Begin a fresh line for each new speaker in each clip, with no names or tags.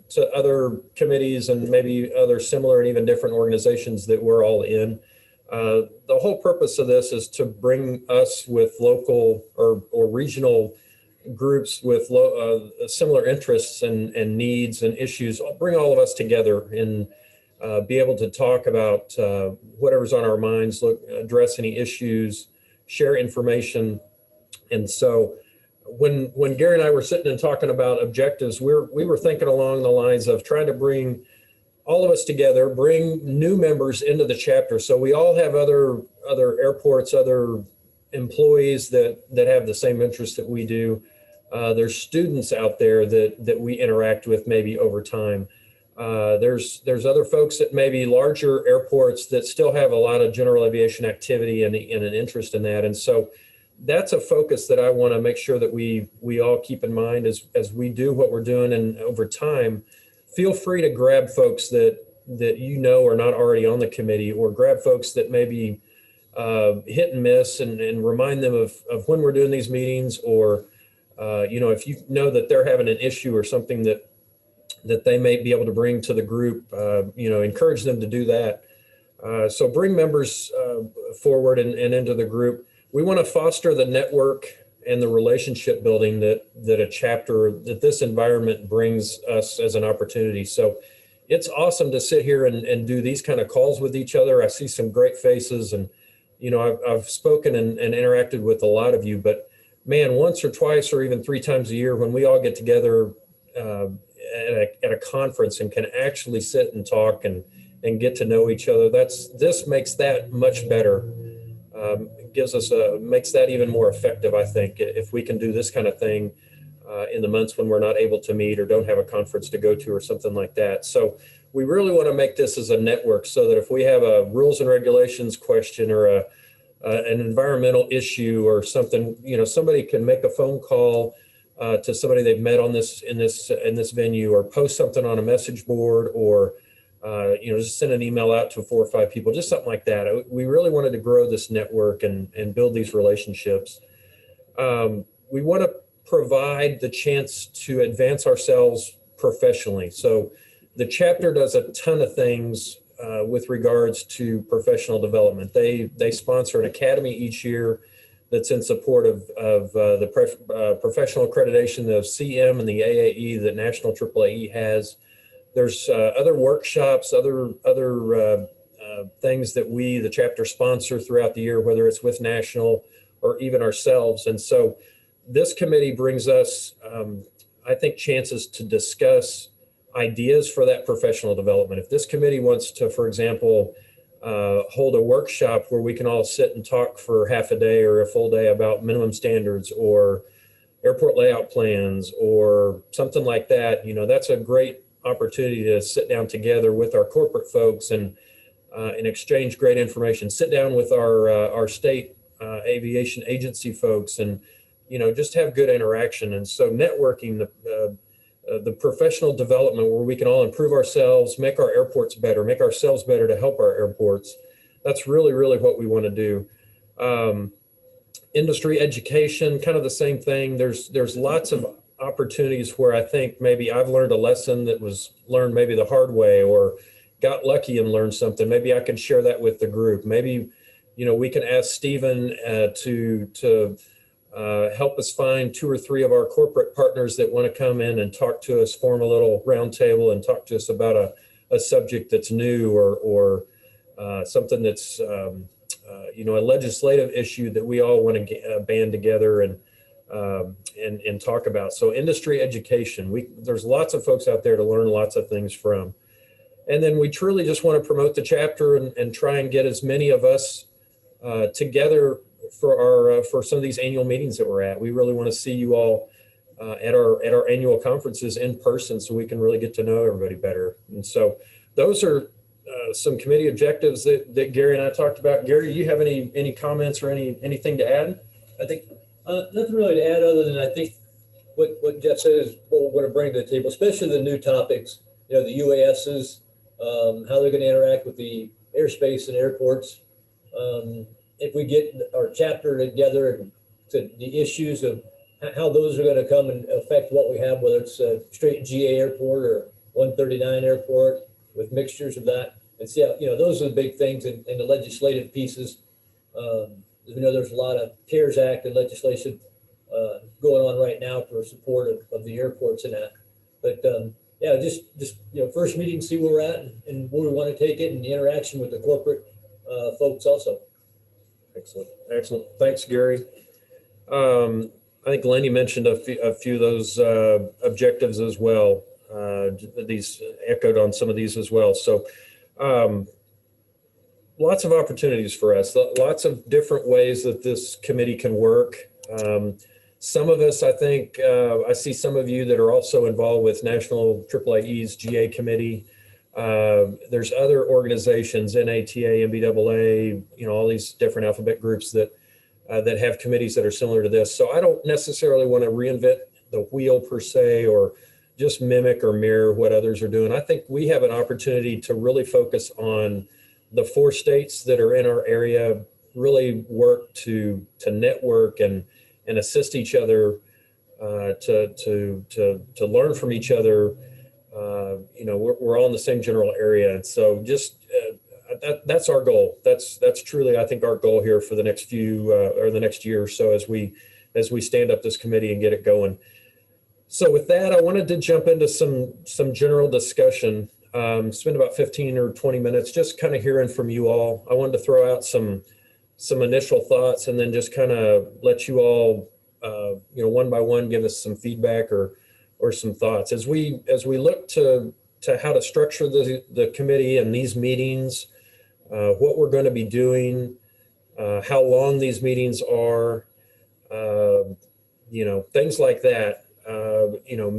to other committees and maybe other similar and even different organizations that we're all in. The whole purpose of this is to bring us with local or regional groups with similar interests and needs and issues, bring all of us together and be able to talk about whatever's on our minds, address any issues, share information. And so when Gary and I were sitting and talking about objectives, we were thinking along the lines of trying to bring all of us together, bring new members into the chapter. So we all have other airports, other employees that have the same interests that we do. There's students out there that we interact with maybe over time. There's other folks at maybe larger airports that still have a lot of general aviation activity and an interest in that. And so that's a focus that I want to make sure that we all keep in mind as we do what we're doing. And over time, feel free to grab folks that you know are not already on the committee, or grab folks that maybe hit and miss and remind them of when we're doing these meetings, or if you know that they're having an issue or something that they may be able to bring to the group, encourage them to do that. So bring members forward and into the group. We want to foster the network and the relationship building that this environment brings us as an opportunity. So it's awesome to sit here and do these kind of calls with each other. I see some great faces, and I've spoken and interacted with a lot of you, but man, once or twice or even 3 times a year, when we all get together at a conference and can actually sit and talk and get to know each other, this makes that much better. Makes that even more effective, I think, if we can do this kind of thing in the months when we're not able to meet or don't have a conference to go to or something like that. So we really want to make this as a network, so that if we have a rules and regulations question or an environmental issue or something, somebody can make a phone call to somebody they've met in this venue, or post something on a message board, or just send an email out to 4 or 5 people, just something like that. We really wanted to grow this network and build these relationships. We want to provide the chance to advance ourselves professionally. So the chapter does a ton of things with regards to professional development. They sponsor an academy each year that's in support of the professional accreditation of CM and the AAE that National AAAE has. There's other workshops, other things that the chapter, sponsor throughout the year, whether it's with National or even ourselves. And so this committee brings us, I think, chances to discuss ideas for that professional development. If this committee wants to, for example, hold a workshop where we can all sit and talk for half a day or a full day about minimum standards or airport layout plans or something like that, that's a great opportunity to sit down together with our corporate folks and exchange great information. Sit down with our state aviation agency folks and just have good interaction. And so networking, the professional development where we can all improve ourselves, make our airports better, make ourselves better to help our airports. That's really, really what we want to do. Industry education, kind of the same thing. There's lots of opportunities where I think maybe I've learned a lesson that was learned maybe the hard way, or got lucky and learned something. Maybe I can share that with the group. Maybe, we can ask Stephen to help us find 2 or 3 of our corporate partners that want to come in and talk to us, form a little round table and talk to us about a subject that's new or something that's, a legislative issue that we all want to band together and talk about. So industry education, there's lots of folks out there to learn lots of things from. And then we truly just want to promote the chapter and try and get as many of us together for some of these annual meetings that we're at. We really want to see you all at our annual conferences in person, so we can really get to know everybody better. And so those are some committee objectives that Gary and I talked about. Gary, do you have any comments or anything to add?
I think nothing really to add, other than I think what Jeff said is what we're going to bring to the table, especially the new topics, the UASs, how they're going to interact with the airspace and airports. If we get our chapter together and to the issues of how those are going to come and affect what we have, whether it's a straight GA airport 139 airport with mixtures of that, and see how, those are the big things, and the legislative pieces. We know there's a lot of CARES Act and legislation going on right now for support of the airports and that. But yeah, just first meeting, see where we're at and where we want to take it, and the interaction with the corporate folks also.
Excellent. Thanks, Gary. I think Lenny mentioned a few of those objectives as well. These echoed on some of these as well. So lots of opportunities for us, lots of different ways that this committee can work. Some of us, I think, I see some of you that are also involved with National AAAE's GA Committee. There's other organizations, NATA, MBAA, all these different alphabet groups that have committees that are similar to this. So I don't necessarily want to reinvent the wheel per se, or just mimic or mirror what others are doing. I think we have an opportunity to really focus on the 4 states that are in our area, really work to network and assist each other, to learn from each other. We're all in the same general area, and so just that's our goal. That's truly, I think, our goal here for the next few or the next year or so as we stand up this committee and get it going. So with that, I wanted to jump into some general discussion. Spend about 15 or 20 minutes just kind of hearing from you all. I wanted to throw out some initial thoughts, and then just kind of let you all, one by one, give us some feedback or some thoughts as we look to how to structure the committee and these meetings, what we're going to be doing, how long these meetings are, things like that.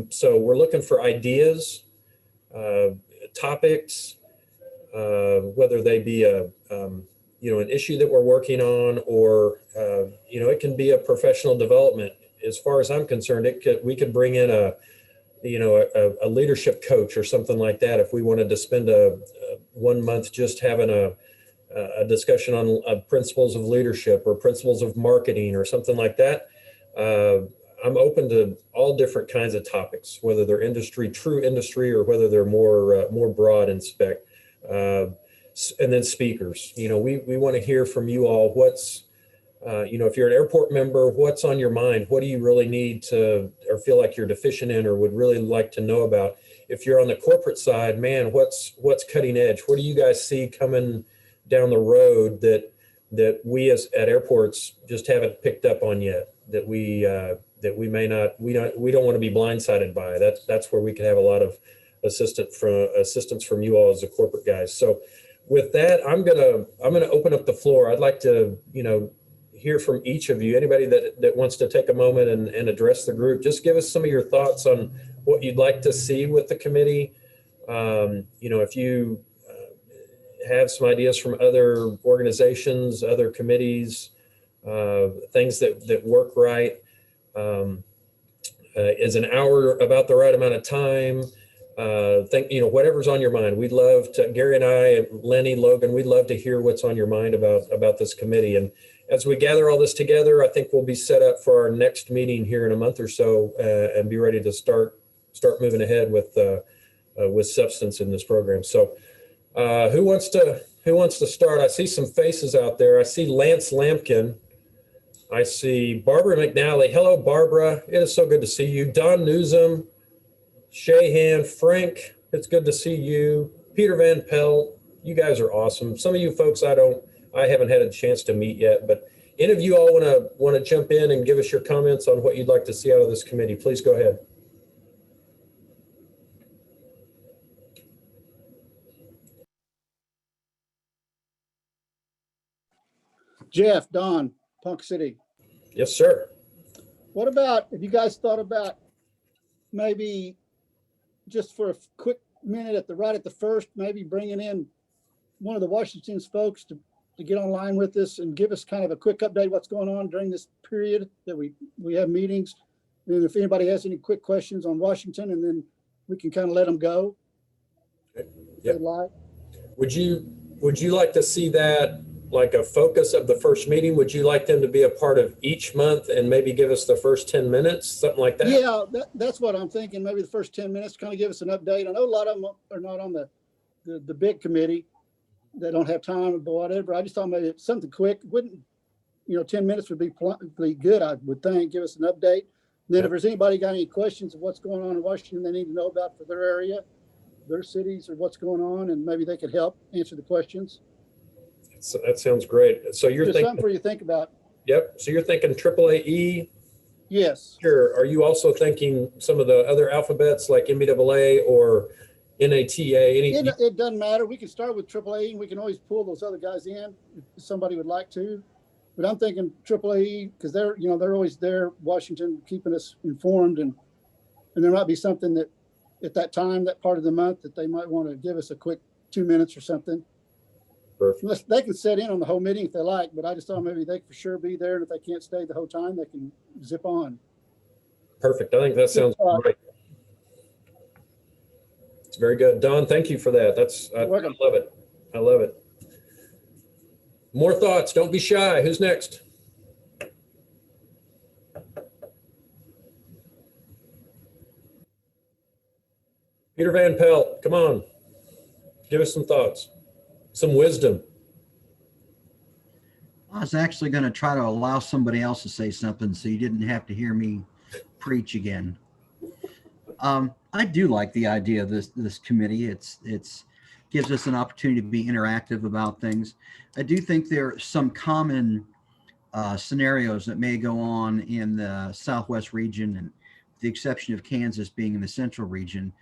So we're looking for ideas, topics, whether they be an issue that we're working on, or it can be a professional development. As far as I'm concerned, we could bring in a leadership coach or something like that if we wanted to spend 1 month just having a discussion on principles of leadership or principles of marketing or something like that. I'm open to all different kinds of topics, whether they're true industry, or whether they're more broad in spec. And then speakers. We want to hear from you all. What's if you're an airport member, what's on your mind? What do you really need to, or feel like you're deficient in, or would really like to know about? If you're on the corporate side, man, what's cutting edge? What do you guys see coming down the road that we at airports just haven't picked up on yet? That we may not, we don't want to be blindsided by. That's where we can have a lot of assistance from you all as the corporate guys. So with that, I'm gonna open up the floor. I'd like to hear from each of you. Anybody that wants to take a moment and address the group, just give us some of your thoughts on what you'd like to see with the committee. If you have some ideas from other organizations, other committees, things that work right. Is an hour about the right amount of time? Whatever's on your mind. We'd love to, Gary and I, Lenny, Logan, we'd love to hear what's on your mind about this committee. And as we gather all this together, I think we'll be set up for our next meeting here in a month or so, and be ready to start moving ahead with substance in this program. So who wants to start? I see some faces out there. I see Lance Lampkin. I see Barbara McNally. Hello, Barbara. It is so good to see you. Don Newsom, Shahan, Frank, it's good to see you. Peter Van Pelt, you guys are awesome. Some of you folks I haven't had a chance to meet yet, but any of you all want to jump in and give us your comments on what you'd like to see out of this committee, please go ahead.
Jeff, Don, Punk City.
Yes, sir.
What about, if you guys thought about maybe just for a quick minute right at the first, maybe bringing in one of the Washington's folks to get online with us and give us kind of a quick update what's going on during this period that we have meetings. And if anybody has any quick questions on Washington, and then we can kind of let them go.
Okay. Yeah. Would you like to see that like a focus of the first meeting? Would you like them to be a part of each month and maybe give us the first 10 minutes, something like that?
Yeah, that's what I'm thinking. Maybe the first 10 minutes, kind of give us an update. I know a lot of them are not on the big committee. They don't have time or whatever. I just thought maybe something quick. Wouldn't, 10 minutes would be good, I would think. Give us an update. And then if there's anybody got any questions of what's going on in Washington they need to know about for their area, their cities, or what's going on, and maybe they could help answer the questions.
So that sounds great. So you're
Just
thinking,
something for you to think about.
yep. So you're thinking AAAE.
Yes.
Sure. Are you also thinking some of the other alphabets like MBAA or NATA?
It doesn't matter. We can start with AAA and we can always pull those other guys in if somebody would like to. But I'm thinking AAA because they're always there, Washington, keeping us informed, and there might be something that at that time, that part of the month, that they might want to give us a quick 2 minutes or something.
Perfect.
They can set in on the whole meeting if they like, but I just thought maybe they could for sure be there, and if they can't stay the whole time, they can zip on.
Perfect. I think that sounds great. It's very good. Don, thank you for that. I love it. I love it. More thoughts. Don't be shy. Who's next? Peter Van Pelt, come on. Give us some thoughts, some wisdom.
I was actually going to try to allow somebody else to say something so you didn't have to hear me preach again. I do like the idea of this committee. It's gives us an opportunity to be interactive about things. I do think there are some common scenarios that may go on in the Southwest region, and with the exception of Kansas being in the Central region.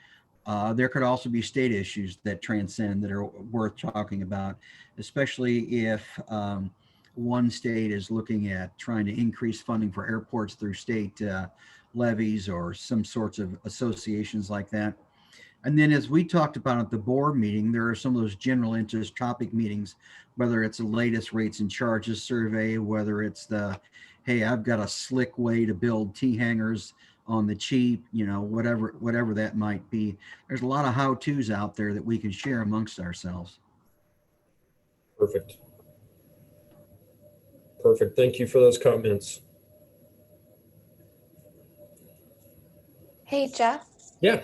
There could also be state issues that transcend that are worth talking about, especially if one state is looking at trying to increase funding for airports through state levies or some sorts of associations like that. And then as we talked about at the board meeting, there are some of those general interest topic meetings, whether it's the latest rates and charges survey, whether it's the, hey, I've got a slick way to build T-hangers on the cheap, whatever that might be. There's a lot of how-tos out there that we can share amongst ourselves.
Perfect. Perfect. Thank you for those comments.
Hey, Jeff.
Yeah.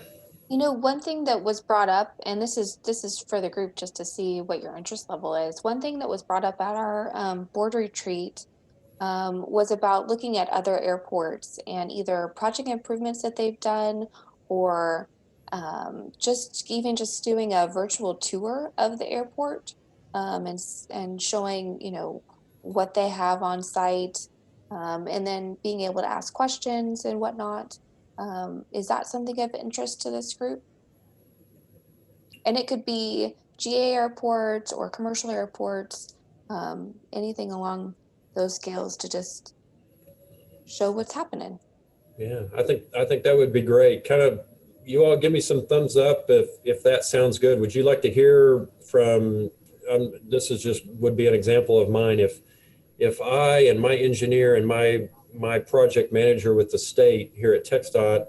One thing that was brought up, and this is for the group just to see what your interest level is. One thing that was brought up at our board retreat was about looking at other airports and either project improvements that they've done, or just doing a virtual tour of the airport, and showing what they have on site, and then being able to ask questions and whatnot. Is that something of interest to this group? And it could be GA airports or commercial airports, anything along those scales to just show what's happening.
Yeah, I think that would be great. Kind of, you all give me some thumbs up if that sounds good. Would you like to hear from? This would be an example of mine. If I and my engineer and my project manager with the state here at TxDOT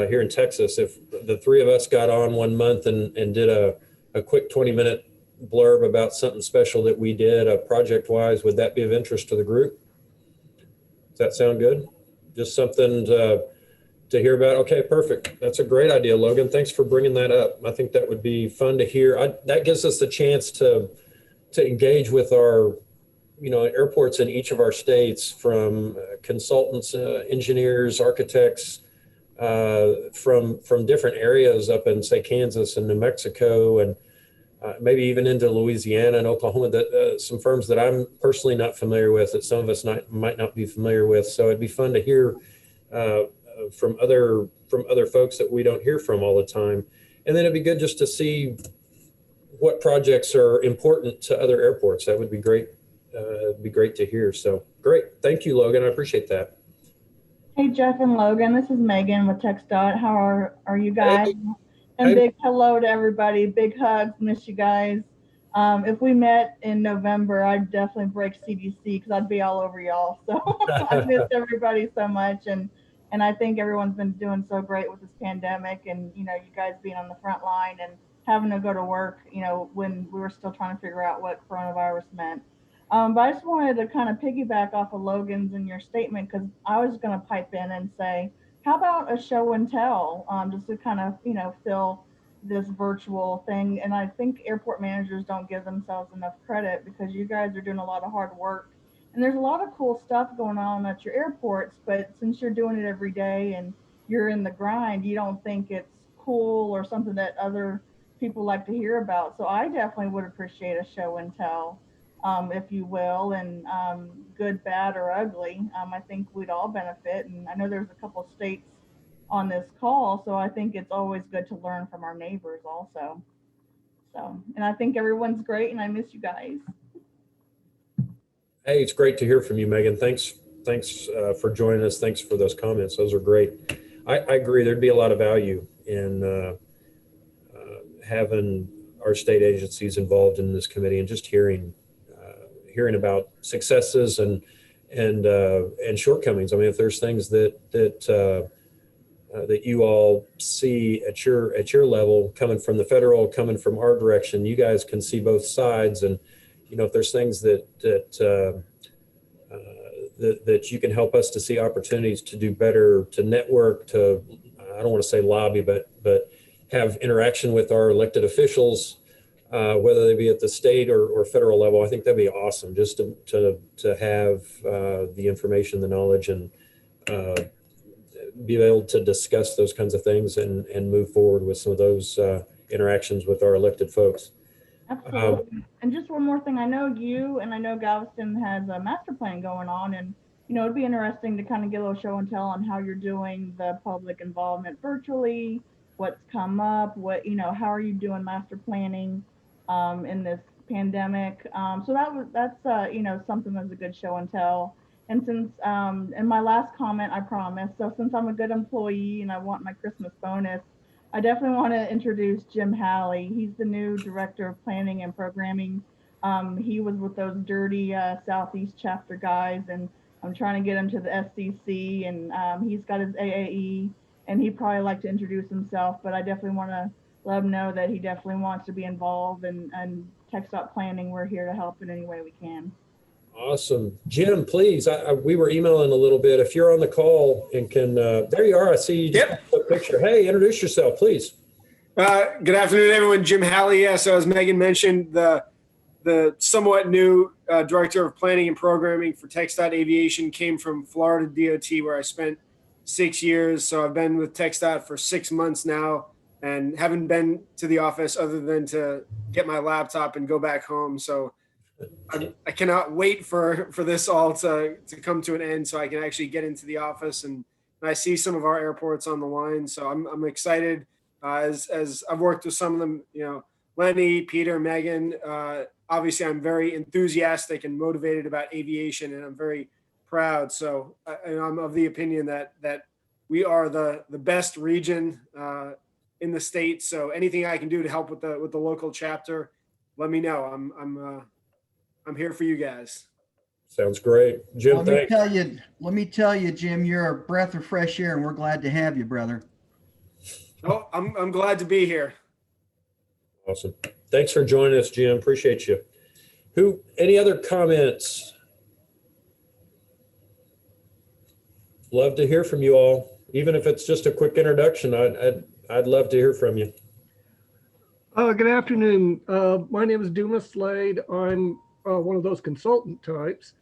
here in Texas, if the three of us got on one month and did a quick 20-minute blurb about something special that we did project-wise, would that be of interest to the group? Does that sound good? Just something to hear about? Okay, perfect. That's a great idea, Logan. Thanks for bringing that up. I think that would be fun to hear. That gives us the chance to engage with our airports in each of our states, from consultants, engineers, architects, from different areas up in, say, Kansas and New Mexico, and maybe even into Louisiana and Oklahoma, that some firms that I'm personally not familiar with, that some of us might not be familiar with. So it'd be fun to hear from other folks that we don't hear from all the time. And then it'd be good just to see what projects are important to other airports. That would be great. It'd be great to hear. So great. Thank you, Logan. I appreciate that.
Hey, Jeff and Logan, this is Megan with TxDOT. How are you guys?
Hey.
And
Hey.
big hello to everybody. Big hugs. Miss you guys. If we met in November, I'd definitely break CDC because I'd be all over y'all. So I miss everybody so much. And I think everyone's been doing so great with this pandemic, and, you guys being on the front line and having to go to work, when we were still trying to figure out what coronavirus meant. But I just wanted to kind of piggyback off of Logan's in your statement, because I was going to pipe in and say, how about a show and tell, just to kind of, fill this virtual thing. And I think airport managers don't give themselves enough credit, because you guys are doing a lot of hard work. And there's a lot of cool stuff going on at your airports, but since you're doing it every day and you're in the grind, you don't think it's cool or something that other people like to hear about. So I definitely would appreciate a show and tell, if you will, and good, bad, or ugly. I think we'd all benefit. And I know there's a couple states on this call, so I think it's always good to learn from our neighbors also. So, and I think everyone's great, and I miss you guys.
Hey, it's great to hear from you, Megan. Thanks for joining us. Thanks for those comments. Those are great. I agree. There'd be a lot of value in having our state agencies involved in this committee, and just hearing about successes and shortcomings. I mean, if there's things that you all see at your level, coming from the federal, coming from our direction, you guys can see both sides. And if there's things that you can help us to see opportunities to do better, to network, to, I don't want to say lobby, but have interaction with our elected officials, whether they be at the state or federal level. I think that'd be awesome, just to have the information, the knowledge, and be able to discuss those kinds of things and move forward with some of those interactions with our elected folks.
Absolutely. And just one more thing, I know you and I know Galveston has a master plan going on, and it'd be interesting to kind of get a little show and tell on how you're doing the public involvement virtually, what's come up, how are you doing master planning in this pandemic. So that's something that's a good show and tell. And since, and my last comment, I promise, so since I'm a good employee and I want my Christmas bonus, I definitely want to introduce Jim Halley. He's the new Director of Planning and Programming. He was with those dirty Southeast chapter guys, and I'm trying to get him to the SCC, and he's got his AAE, and he'd probably like to introduce himself, but I definitely want to let him know that he definitely wants to be involved, and TxDOT planning, we're here to help in any way we can.
Awesome. Jim, please, we were emailing a little bit. If you're on the call and can, there you are. I see you.
Yep.
A picture. Hey, introduce yourself, please.
Good afternoon, everyone. Jim Halley. Yeah, so as Megan mentioned, the somewhat new Director of Planning and Programming for TxDOT Aviation came from Florida DOT, where I spent 6 years. So I've been with TxDOT for 6 months now and haven't been to the office other than to get my laptop and go back home. So I cannot wait for this all to come to an end, so I can actually get into the office and I see some of our airports on the line. So I'm excited. As I've worked with some of them, Lenny, Peter, Megan. Obviously, I'm very enthusiastic and motivated about aviation, and I'm very proud. So I'm of the opinion that we are the best region in the state. So anything I can do to help with the local chapter, let me know. I'm here for you guys.
Sounds great. Jim,
Let me tell you, Jim, you're a breath of fresh air, and we're glad to have you, brother.
Oh, I'm glad to be here.
Awesome. Thanks for joining us, Jim. Appreciate you. Any other comments? Love to hear from you all, even if it's just a quick introduction. I'd love to hear from you.
Good afternoon. My name is Dumas Slade. I'm one of those consultant types.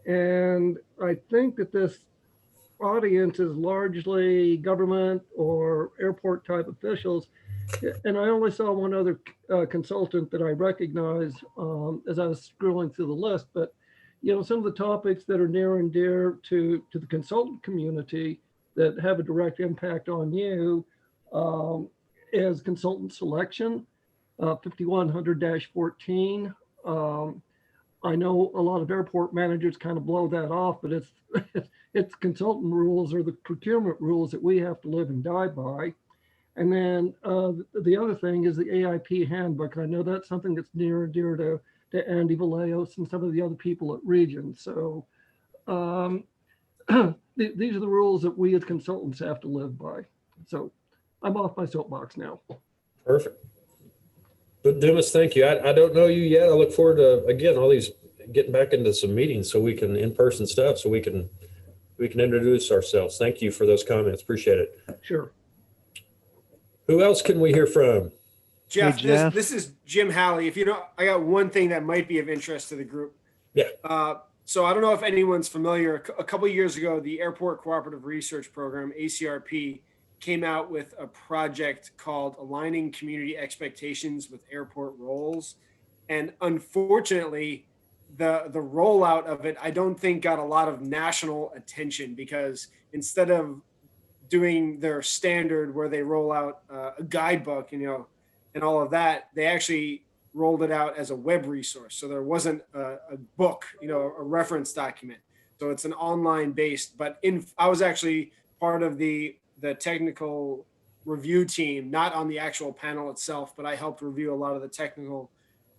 And I think that this audience is largely government or airport type officials. And I only saw one other consultant that I recognized as I was scrolling through the list. But, some of the topics that are near and dear to the consultant community that have a direct impact on you is consultant selection, 5100-14. I know a lot of airport managers kind of blow that off, but it's consultant rules or the procurement rules that we have to live and die by. And then the other thing is the AIP handbook. I know that's something that's near and dear to Andy Vallejos and some of the other people at Region. So these are the rules that we as consultants have to live by. So I'm off my soapbox now.
Perfect. But Dumas, thank you. I don't know you yet. I look forward to, again, all these getting back into some meetings so we can in-person stuff so we can introduce ourselves. Thank you for those comments. Appreciate it.
Sure.
Who else can we hear from?
Jeff,
Hey, Jeff.
This is Jim Halley. If you know, I got one thing that might be of interest to the group.
Yeah.
So I don't know if anyone's familiar. A couple of years ago, the Airport Cooperative Research Program, ACRP, came out with a project called Aligning Community Expectations with Airport Roles. And unfortunately, the rollout of it, I don't think got a lot of national attention, because instead of doing their standard where they roll out a guidebook, and all of that, they actually rolled it out as a web resource. So there wasn't a book, a reference document. So it's an online based, but I was actually part of the technical review team, not on the actual panel itself, but I helped review a lot of the technical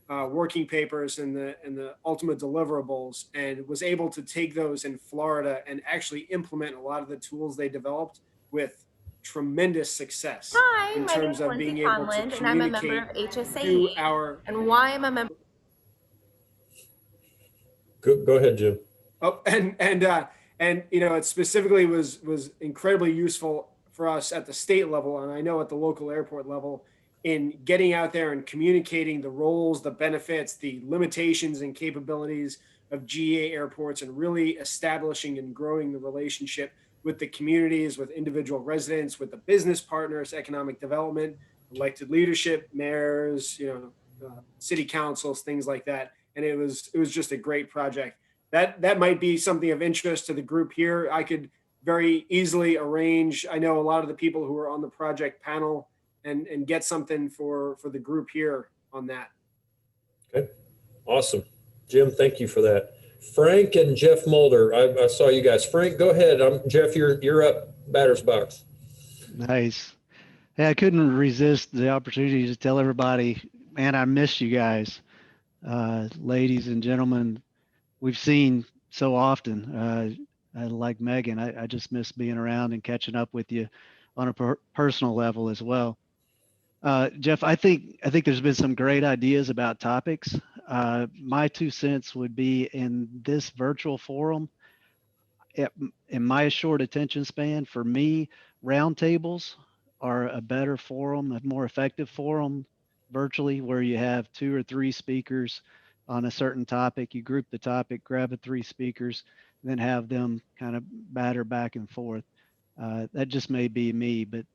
working papers and the ultimate deliverables, and was able to take those in Florida and actually implement a lot of the tools they developed with tremendous success.
Hi,
in
my name
terms
is
of
Lindsay
being able to
Conlon, and I'm a member
communicate
of HSAE.
to our
And why I'm a member?
Go ahead, Jim.
Oh, and it specifically was incredibly useful for us at the state level, and I know at the local airport level, in getting out there and communicating the roles, the benefits, the limitations and capabilities of GA airports, and really establishing and growing the relationship with the communities, with individual residents, with the business partners, economic development, elected leadership, mayors, city councils, things like that. And it was just a great project. That might be something of interest to the group here. I could very easily arrange. I know a lot of the people who are on the project panel, and get something for the group here on that.
Okay, awesome. Jim, thank you for that. Frank and Jeff Mulder, I saw you guys. Frank, go ahead. Jeff, you're up, batter's box.
Nice. Hey, I couldn't resist the opportunity to tell everybody, man, I miss you guys. Ladies and gentlemen, we've seen so often. Like Megan, I just miss being around and catching up with you on a personal level as well. Jeff, I think there's been some great ideas about topics. My 2 cents would be, in this virtual forum, in my short attention span, for me, roundtables are a better forum, a more effective forum virtually, where you have 2 or 3 speakers on a certain topic. You group the topic, grab the 3 speakers, then have them kind of batter back and forth. That just may be me, but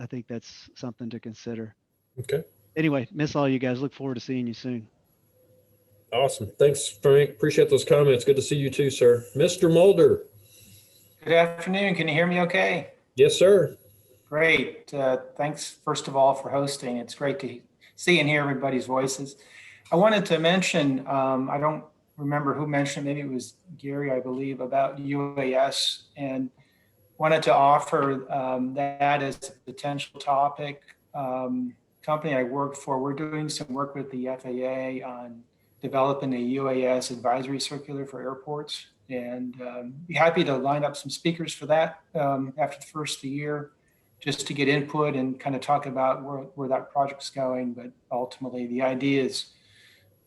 I think that's something to consider.
Okay.
Anyway, miss all you guys. Look forward to seeing you soon.
Awesome. Thanks, Frank. Appreciate those comments. Good to see you too, sir. Mr. Mulder.
Good afternoon. Can you hear me okay?
Yes, sir.
Great. Thanks, first of all, for hosting. It's great to see and hear everybody's voices. I wanted to mention, I don't remember who mentioned, maybe it was Gary, I believe, about UAS, and wanted to offer that as a potential topic. Company I work for, we're doing some work with the FAA on developing a UAS advisory circular for airports, and be happy to line up some speakers for that after the first of the year, just to get input and kind of talk about where that project's going. But ultimately, the idea is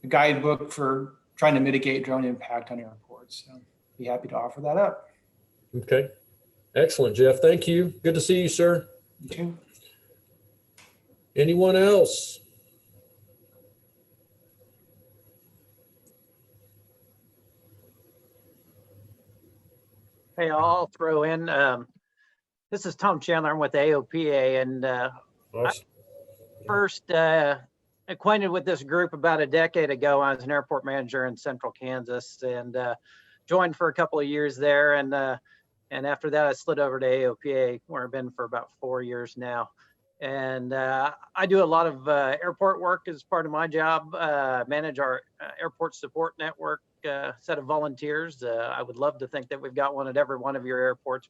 a guidebook for trying to mitigate drone impact on airports. So be happy to offer that up.
Okay. Excellent, Jeff. Thank you. Good to see you, sir.
You too.
Anyone else?
Hey, I'll throw in. This is Tom Chandler. I'm with AOPA, and
Awesome.
first acquainted with this group about a decade ago. I was an airport manager in Central Kansas, and joined for a couple of years there. And after that, I slid over to AOPA, where I've been for about 4 years now. And I do a lot of airport work as part of my job. Manage our airport support network set of volunteers. I would love to think that we've got one at every one of your airports,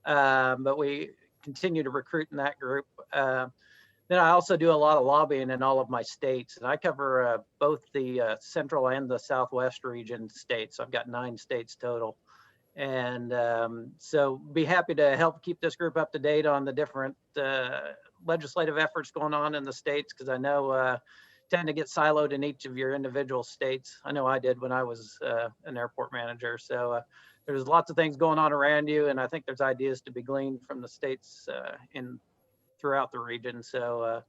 but we continue to recruit in that group. Then I also do a lot of lobbying in all of my states, and I cover both the central and the southwest region states. I've got 9 states total. And so be happy to help keep this group up to date on the different legislative efforts going on in the states, because I know tend to get siloed in each of your individual states. I know I did when I was an airport manager. So there's lots of things going on around you, and I think there's ideas to be gleaned from the states throughout the region. So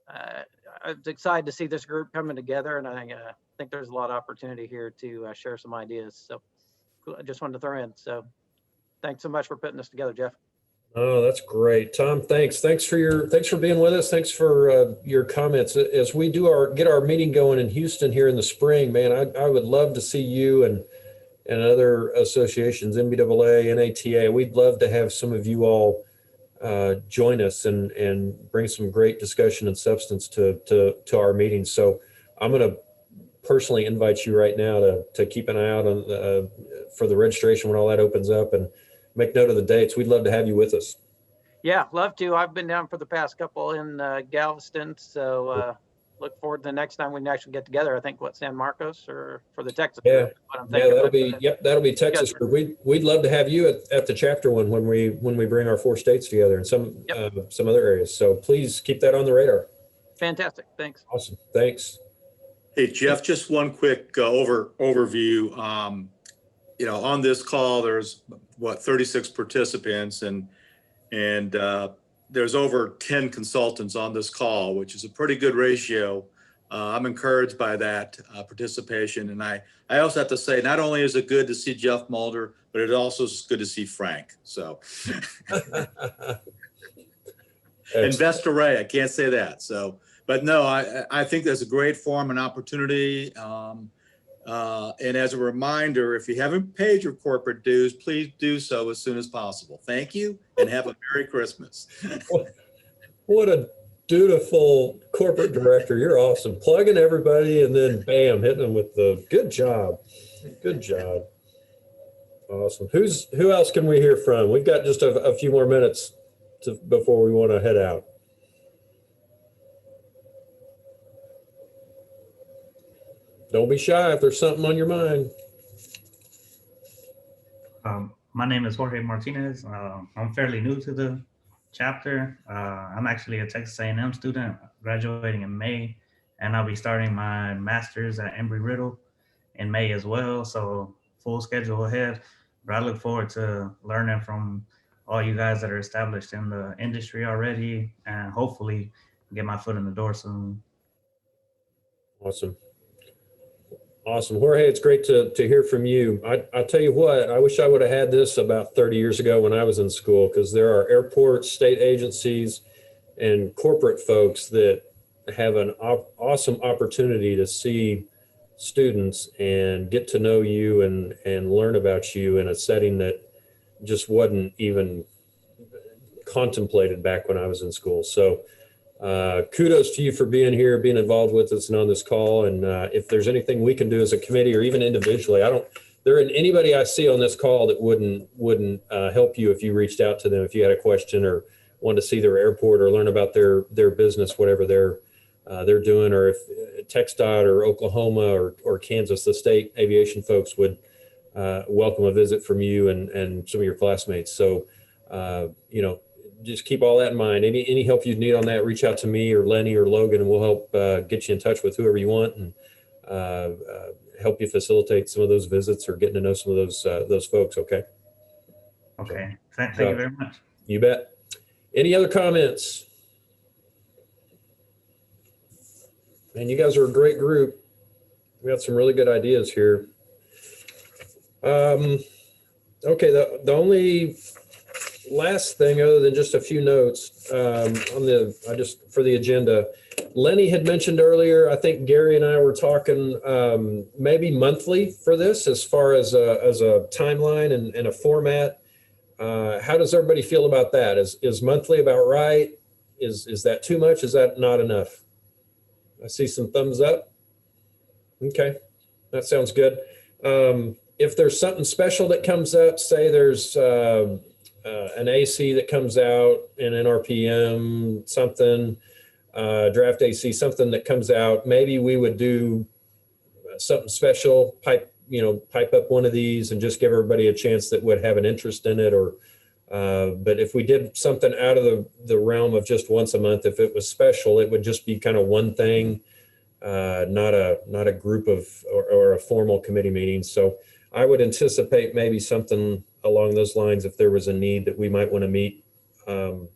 I'm excited to see this group coming together, and I think there's a lot of opportunity here to share some ideas. So I just wanted to throw in. So thanks so much for putting this together, Jeff.
Oh, that's great. Tom, thanks. Thanks for being with us. Thanks for your comments. As we get our meeting going in Houston here in the spring, man, I would love to see you and other associations, NBAA, NATA. We'd love to have some of you all join us and bring some great discussion and substance to our meetings. So I'm going to personally invite you right now to keep an eye out on for the registration when all that opens up, and make note of the dates. We'd love to have you with us.
Yeah, love to. I've been down for the past couple in Galveston, so look forward to the next time we can actually get together. I think San Marcos or for the Texas
Yeah,
group, what I'm thinking.
that'll be Texas group. We'd love to have you at the chapter one when we bring our 4 states together and some other areas. So please keep that on the radar.
Fantastic. Thanks.
Awesome. Thanks.
Hey, Jeff, just one quick overview. On this call, there's 36 participants, and there's over 10 consultants on this call, which is a pretty good ratio. I'm encouraged by that participation. And I also have to say, not only is it good to see Jeff Mulder, but it also is good to see Frank. So Investor Ray, I can't say that. So, but no, I think there's a great forum and opportunity. And as a reminder, if you haven't paid your corporate dues, please do so as soon as possible. Thank you, and have a Merry Christmas.
What a dutiful corporate director. You're awesome. Plugging everybody and then bam, hitting them with the good job. Good job. Awesome. Who else can we hear from? We've got just a few more minutes before we want to head out. Don't be shy if there's something on your mind.
My name is Jorge Martinez. I'm fairly new to the chapter. I'm actually a Texas A&M student graduating in May, and I'll be starting my master's at Embry-Riddle in May as well. So full schedule ahead, but I look forward to learning from all you guys that are established in the industry already, and hopefully get my foot in the door soon.
Awesome. Awesome. Jorge, it's great to hear from you. I tell you what, I wish I would have had this about 30 years ago when I was in school, because there are airports, state agencies, and corporate folks that have an awesome opportunity to see students and get to know you and learn about you in a setting that just wasn't even contemplated back when I was in school. So kudos to you for being here, being involved with us and on this call. And if there's anything we can do as a committee or even individually, there isn't anybody I see on this call that wouldn't help you if you reached out to them, if you had a question or wanted to see their airport or learn about their business, whatever they're doing, or if TxDOT or Oklahoma or Kansas, the state aviation folks would welcome a visit from you and some of your classmates. So, just keep all that in mind. Any help you need on that, reach out to me or Lenny or Logan, and we'll help get you in touch with whoever you want and help you facilitate some of those visits or getting to know some of those folks. Okay.
Okay. Thank you very much.
You bet. Any other comments? Man, you guys are a great group. We got some really good ideas here. Okay. The only last thing, other than just a few notes for the agenda, Lenny had mentioned earlier, I think Gary and I were talking maybe monthly for this as far as a timeline and a format. How does everybody feel about that? Is monthly about right? Is that too much? Is that not enough? I see some thumbs up. Okay, that sounds good. If there's something special that comes up, say there's an AC that comes out, an NRPM, something, draft AC, something that comes out, maybe we would do something special, pipe up one of these and just give everybody a chance that would have an interest in it. Or, but if we did something out of the realm of just once a month, if it was special, it would just be kind of one thing not a group of or a formal committee meeting. So I would anticipate maybe something along those lines if there was a need that we might want to meet on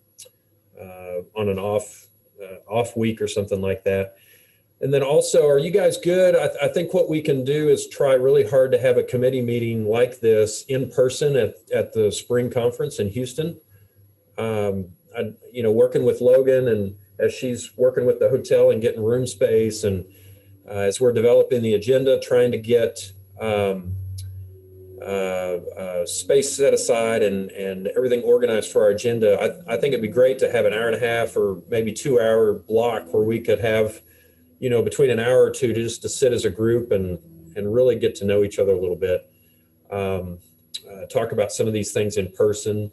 an off week or something like that. And then also, are you guys good? I think what we can do is try really hard to have a committee meeting like this in person at the spring conference in Houston. Working with Logan, and as she's working with the hotel and getting room space, and as we're developing the agenda, trying to get space set aside and everything organized for our agenda, I think it'd be great to have an hour and a half or maybe 2 hour block where we could have, between an hour or two just to sit as a group and really get to know each other a little bit. Talk about some of these things in person.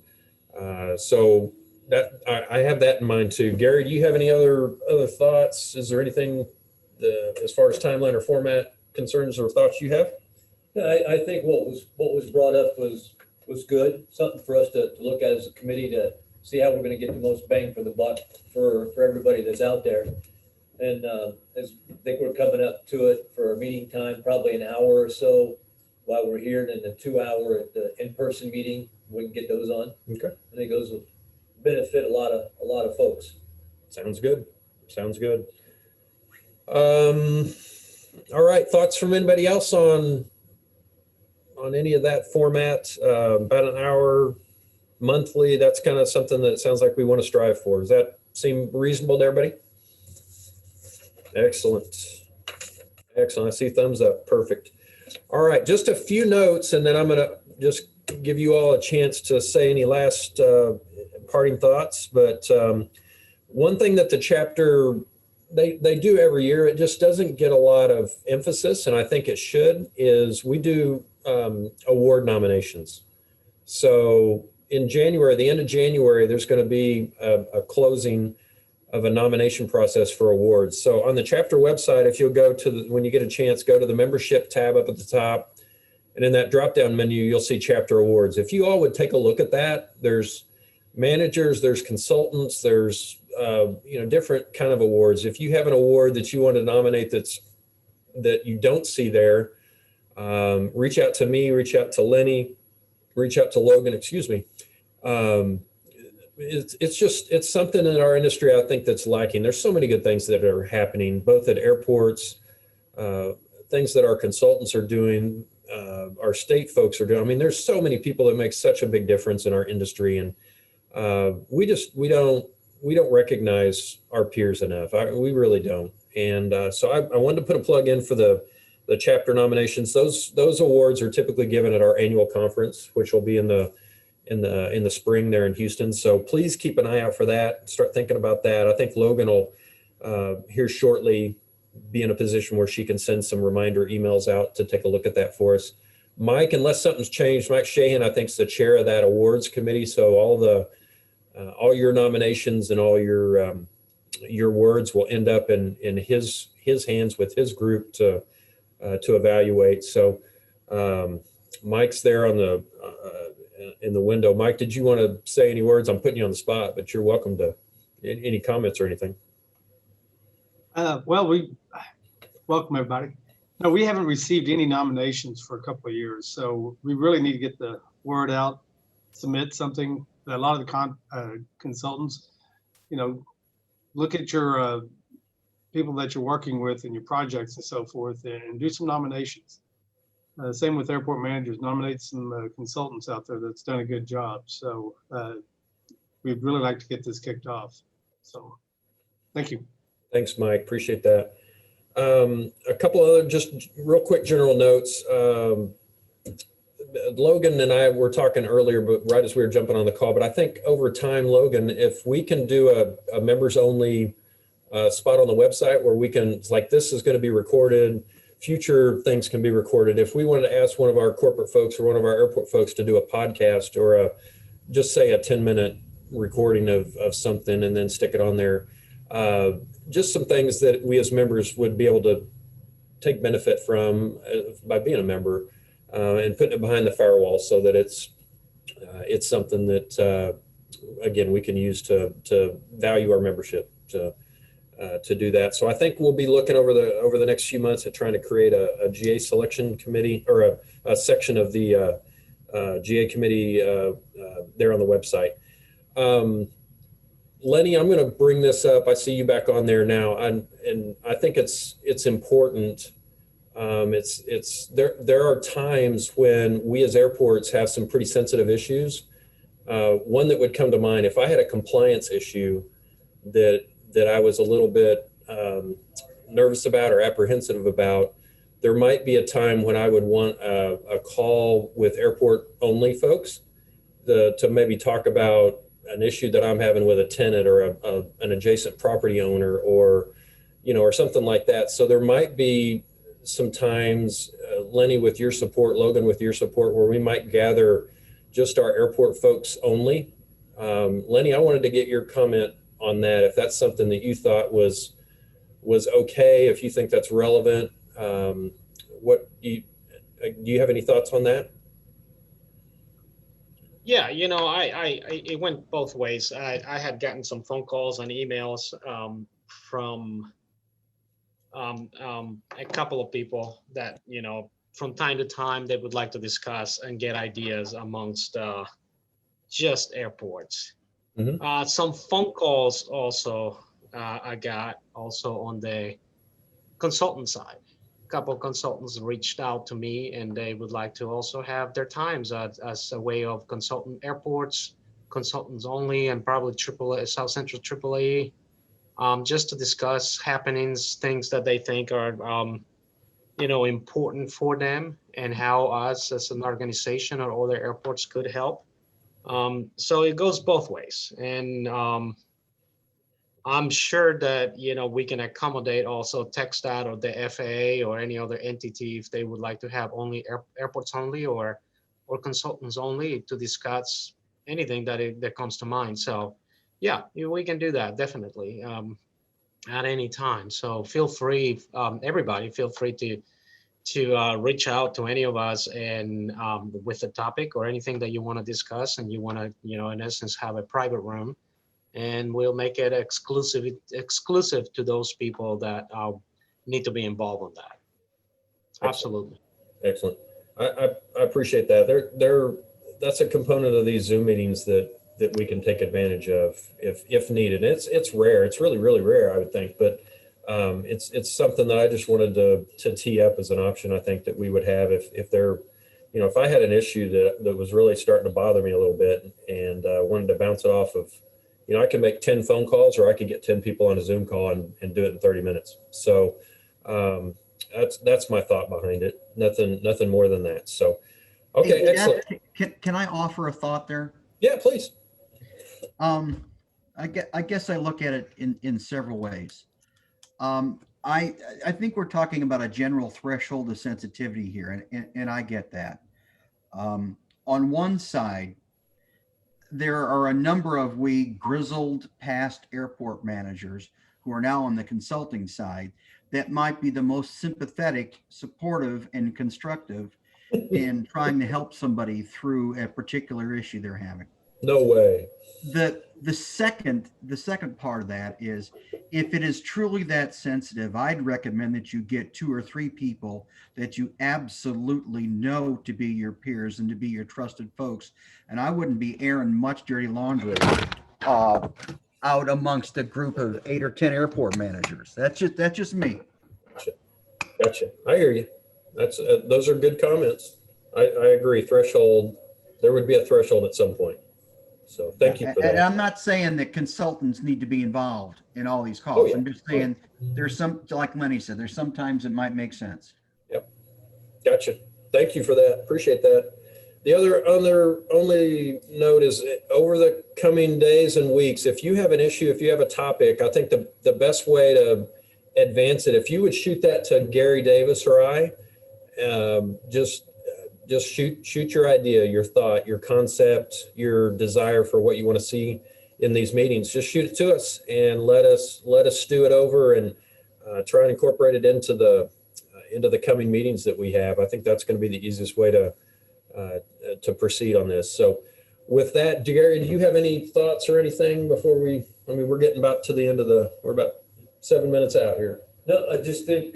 So that I have that in mind too. Gary, do you have any other thoughts? Is there anything as far as timeline or format concerns or thoughts you have?
Yeah, I think what was brought up was good. Something for us to look at as a committee to see how we're going to get the most bang for the buck for everybody that's out there. And as I think we're coming up to it for a meeting time, probably an hour or so while we're here, and then the 2 hour at the in-person meeting, we can get those on.
Okay.
I think those will benefit a lot of folks.
Sounds good. Sounds good. All right. Thoughts from anybody else on any of that format? About an hour monthly. That's kind of something that sounds like we want to strive for. Does that seem reasonable to everybody? Excellent. Excellent. I see thumbs up. Perfect. All right. Just a few notes, and then I'm going to just give you all a chance to say any last parting thoughts. But one thing that the chapter, they do every year, it just doesn't get a lot of emphasis, and I think it should, is we do award nominations. So in January, the end of January, there's going to be a closing of a nomination process for awards. So on the chapter website, if you'll go to when you get a chance, go to the membership tab up at the top, and in that drop-down menu, you'll see chapter awards. If you all would take a look at that, there's managers, there's consultants, there's different kind of awards. If you have an award that you want to nominate that you don't see there, reach out to me, reach out to Lenny, reach out to Logan, excuse me. It's something in our industry, I think, that's lacking. There's so many good things that are happening, both at airports, things that our consultants are doing, our state folks are doing. I mean, there's so many people that make such a big difference in our industry, and we don't recognize our peers enough. We really don't. And so I wanted to put a plug in for the chapter nominations. Those awards are typically given at our annual conference, which will be in the spring there in Houston. So please keep an eye out for that. Start thinking about that. I think Logan will here shortly be in a position where she can send some reminder emails out to take a look at that for us. Mike, unless something's changed, Mike Shahan, I think, is the chair of that awards committee. So all your nominations and all your words will end up in his hands with his group to evaluate. So Mike's there on in the window. Mike, did you want to say any words? I'm putting you on the spot, but you're welcome to any comments or anything.
Well, we welcome everybody. No, we haven't received any nominations for a couple of years, so we really need to get the word out, submit something. A lot of the consultants, look at your people that you're working with and your projects and so forth, and do some nominations. Same with airport managers, nominate some consultants out there that's done a good job. So we'd really like to get this kicked off. So thank you.
Thanks, Mike. Appreciate that. A couple other just real quick general notes. Logan and I were talking earlier, but right as we were jumping on the call, but I think over time, Logan, if we can do a members only spot on the website where we can, it's like, this is going to be recorded, future things can be recorded. If we wanted to ask one of our corporate folks or one of our airport folks to do a podcast or just say a 10-minute recording of something and then stick it on there, just some things that we as members would be able to take benefit from by being a member, and putting it behind the firewall so that it's something that again we can use to value our membership, to to do that. So I think we'll be looking over the next few months at trying to create a GA selection committee, or a section of the GA committee there on the website. Lenny, I'm going to bring this up. I see you back on there now, and I think it's important. There are times when we as airports have some pretty sensitive issues. One that would come to mind, if I had a compliance issue that I was a little bit nervous about or apprehensive about, there might be a time when I would want a call with airport only folks to maybe talk about an issue that I'm having with a tenant or an adjacent property owner, or something like that. So there might be sometimes, Lenny, with your support, Logan, with your support, where we might gather just our airport folks only. Lenny, I wanted to get your comment on that, if that's something that you thought was okay, if you think that's relevant. Do you have any thoughts on that?
Yeah, it went both ways. I had gotten some phone calls and emails from a couple of people that, from time to time they would like to discuss and get ideas amongst just airports. Mm-hmm. Some phone calls also I got also on the consultant side. Couple of consultants reached out to me, and they would like to also have their times as a way of consultant airports, consultants only, and probably AAA, South Central AAA, just to discuss happenings, things that they think are, important for them, and how us as an organization or other airports could help. So it goes both ways, and I'm sure that, we can accommodate also TxDOT or the FAA or any other entity if they would like to have only airports only or consultants only to discuss anything that comes to mind. So yeah, we can do that definitely at any time. So feel free, everybody feel free to reach out to any of us and with the topic or anything that you want to discuss, and you want to, in essence, have a private room. And we'll make it exclusive to those people that need to be involved in that. Absolutely.
Excellent. I appreciate that. That's a component of these Zoom meetings that we can take advantage of if needed. It's rare. It's really, really rare, I would think, but it's something that I just wanted to tee up as an option. I think that we would have if there, if I had an issue that was really starting to bother me a little bit and wanted to bounce it off of. I could make 10 phone calls, or I could get 10 people on a Zoom call and do it in 30 minutes. So that's my thought behind it. Nothing more than that. So, okay,
hey,
excellent.
Can I offer a thought there?
Yeah, please.
I guess I look at it in several ways. I think we're talking about a general threshold of sensitivity here, and I get that. On one side, there are a number of grizzled past airport managers who are now on the consulting side that might be the most sympathetic, supportive, and constructive in trying to help somebody through a particular issue they're having.
No way.
The second part of that is, if it is truly that sensitive, I'd recommend that you get 2 or 3 people that you absolutely know to be your peers and to be your trusted folks. And I wouldn't be airing much dirty laundry out amongst a group of 8 or 10 airport managers. That's just me.
Gotcha. I hear you. Those are good comments. I agree. Threshold. There would be a threshold at some point. So thank you for that.
And I'm not saying that consultants need to be involved in all these calls.
Oh, yeah.
I'm just saying there's some, like Lenny said, there's sometimes it might make sense.
Yep. Gotcha. Thank you for that. Appreciate that. The other only note is, over the coming days and weeks, if you have an issue, if you have a topic, I think the best way to advance it, if you would shoot that to Gary Davis or I, just shoot your idea, your thought, your concept, your desire for what you want to see in these meetings. Just shoot it to us and let us stew it over and try and incorporate it into the coming meetings that we have. I think that's going to be the easiest way to proceed on this. So with that, Gary, do you have any thoughts or anything before we're getting about to the end of we're about 7 minutes out here.
No, I just think,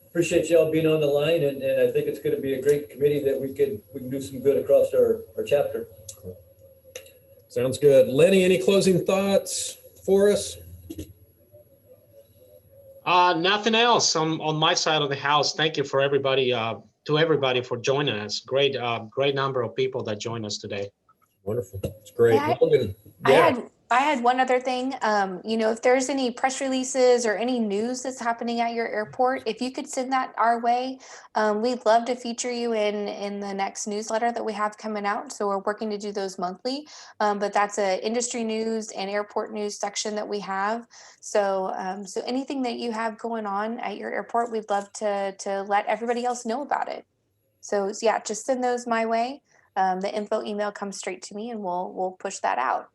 appreciate y'all being on the line, and I think it's going to be a great committee that we can do some good across our chapter.
Sounds good. Lenny, any closing thoughts for us?
Nothing else on my side of the house. Thank you for everybody, to everybody for joining us. Great number of people that joined us today.
Wonderful. It's great.
Yeah,
Logan, yeah.
I had one other thing. If there's any press releases or any news that's happening at your airport, if you could send that our way, we'd love to feature you in the next newsletter that we have coming out. So we're working to do those monthly, but that's a industry news and airport news section that we have. So anything that you have going on at your airport, we'd love to let everybody else know about it. So yeah, just send those my way. The info email comes straight to me, and we'll push that out.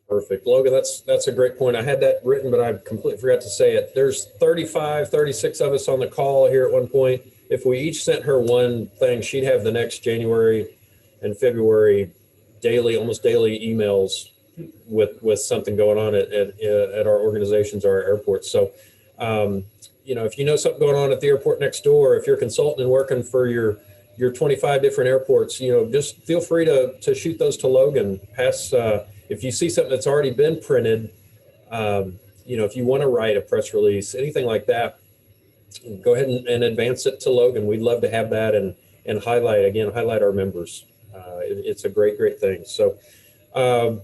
Perfect. Logan, that's a great point. I had that written, but I completely forgot to say it. There's 35, 36 of us on the call here at one point. If we each sent her one thing, she'd have the next January and February almost daily emails with something going on at our organizations or our airports. So, if you know something going on at the airport next door, if you're a consultant and working for your 25 different airports, just feel free to shoot those to Logan. If you see something that's already been printed, if you want to write a press release, anything like that, go ahead and advance it to Logan. We'd love to have that and highlight our members. It's a great thing. So going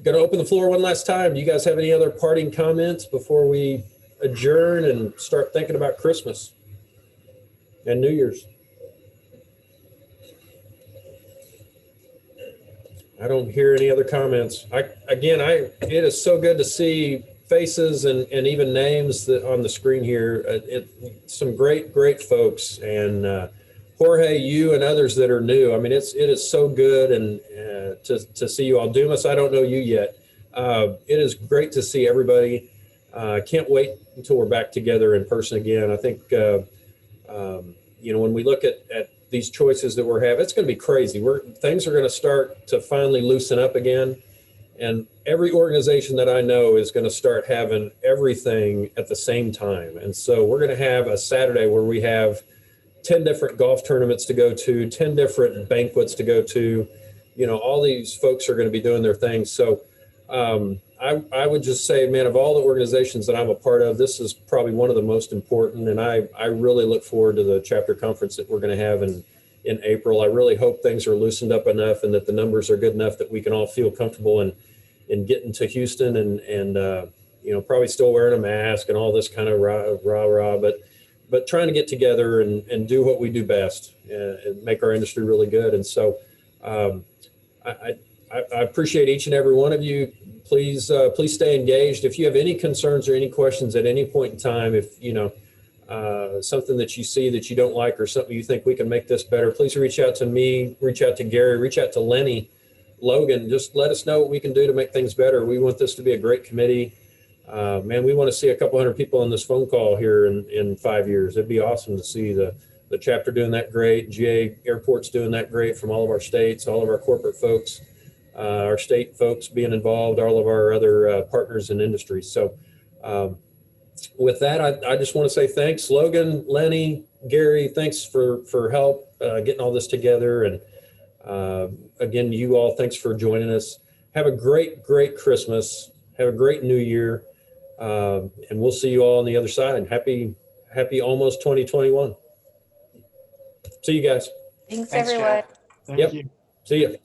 to open the floor one last time. Do you guys have any other parting comments before we adjourn and start thinking about Christmas and New Year's? I don't hear any other comments. It is so good to see faces and even names on the screen here. Some great folks, and Jorge, you and others that are new. I mean, it is so good and to see you all. Dumas, I don't know you yet. It is great to see everybody. Can't wait until we're back together in person again. I think when we look at these choices that we're having, it's going to be crazy. Things are going to start to finally loosen up again. And every organization that I know is going to start having everything at the same time. And so we're going to have a Saturday where we have 10 different golf tournaments to go to, 10 different banquets to go to. All these folks are going to be doing their things. So I would just say, man, of all the organizations that I'm a part of, this is probably one of the most important. And I really look forward to the chapter conference that we're going to have in April. I really hope things are loosened up enough and that the numbers are good enough that we can all feel comfortable in getting to Houston and probably still wearing a mask and all this kind of rah, but trying to get together and do what we do best and make our industry really good. And so I appreciate each and every one of you. Please stay engaged. If you have any concerns or any questions at any point in time, if something that you see that you don't like or something you think we can make this better, please reach out to me, reach out to Gary, reach out to Lenny, Logan. Just let us know what we can do to make things better. We want this to be a great committee. Man, we want to see a couple hundred people on this phone call here in 5 years. It'd be awesome to see the chapter doing that great, GA airports doing that great from all of our states, all of our corporate folks. Our state folks being involved, all of our other partners in industry. So with that, I just want to say thanks, Logan, Lenny, Gary, thanks for help getting all this together. And again, you all, thanks for joining us. Have a great Christmas. Have a great New Year. And we'll see you all on the other side. Happy almost 2021. See you guys.
Thanks
Thanks,
everyone.
Jeff. Thank
Yep.
you.
See you.